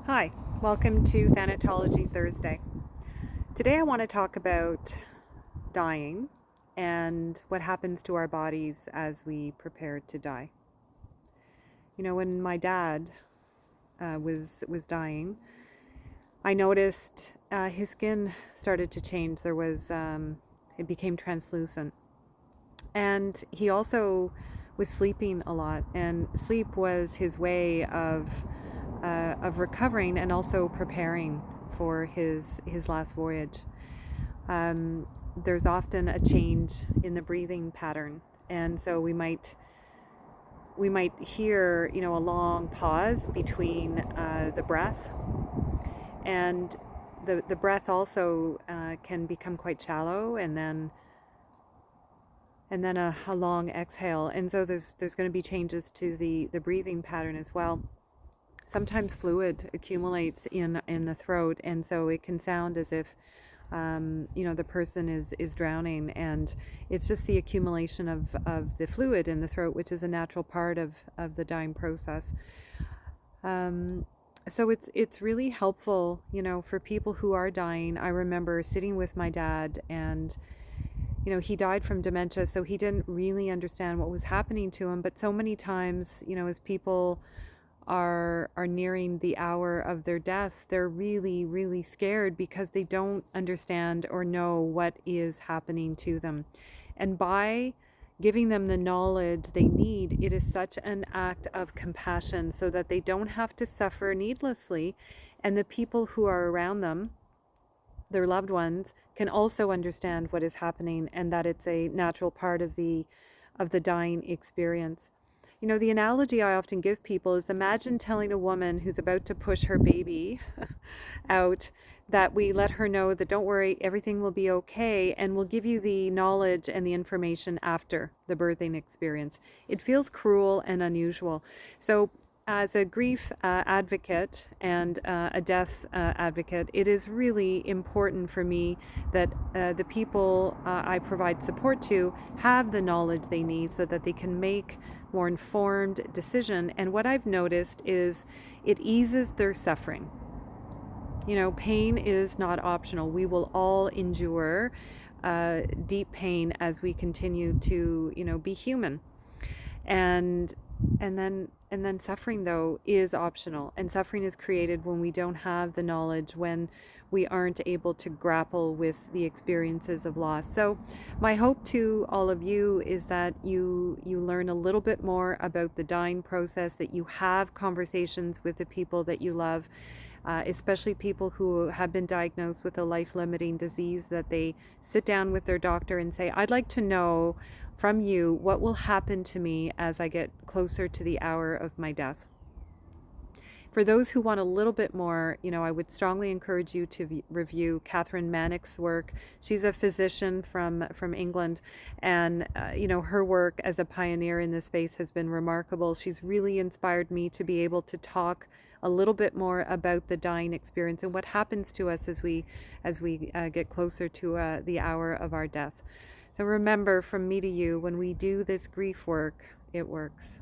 Hi, welcome to Thanatology Thursday. Today I want to talk about dying and what happens to our bodies as we prepare to die. When my dad was dying, I noticed his skin started to change. It became translucent, and he also was sleeping a lot. And sleep was his way of recovering and also preparing for his last voyage. There's often a change in the breathing pattern, and so we might hear a long pause between the breath, and the breath also can become quite shallow, and then a long exhale. And so there's going to be changes to the breathing pattern as well. Sometimes fluid accumulates in the throat, and so it can sound as if the person is drowning, and it's just the accumulation of the fluid in the throat, which is a natural part of the dying process. So it's really helpful, for people who are dying. I remember sitting with my dad, and he died from dementia, so he didn't really understand what was happening to him. But so many times, as people are nearing the hour of their death, they're really, really scared because they don't understand or know what is happening to them. And by giving them the knowledge they need, it is such an act of compassion so that they don't have to suffer needlessly. And the people who are around them, their loved ones, can also understand what is happening, and that it's a natural part of the dying experience. The analogy I often give people is, imagine telling a woman who's about to push her baby out that we let her know that, don't worry, everything will be okay, and we'll give you the knowledge and the information after the birthing experience. It feels cruel and unusual. So as a grief advocate and a death advocate, it is really important for me that the people I provide support to have the knowledge they need so that they can make more informed decision. And what I've noticed is it eases their suffering. Pain is not optional. We will all endure deep pain as we continue to, be human. And then suffering, though, is optional, and suffering is created when we don't have the knowledge, when we aren't able to grapple with the experiences of loss. So my hope to all of you is that you learn a little bit more about the dying process, that you have conversations with the people that you love, especially people who have been diagnosed with a life-limiting disease, that they sit down with their doctor and say, I'd like to know from you what will happen to me as I get closer to the hour of my death. For those who want a little bit more, I would strongly encourage you to review Catherine Mannix's work. She's a physician from England, and her work as a pioneer in this space has been remarkable. She's really inspired me to be able to talk a little bit more about the dying experience and what happens to us as we get closer to the hour of our death. So remember, from me to you, when we do this grief work, it works.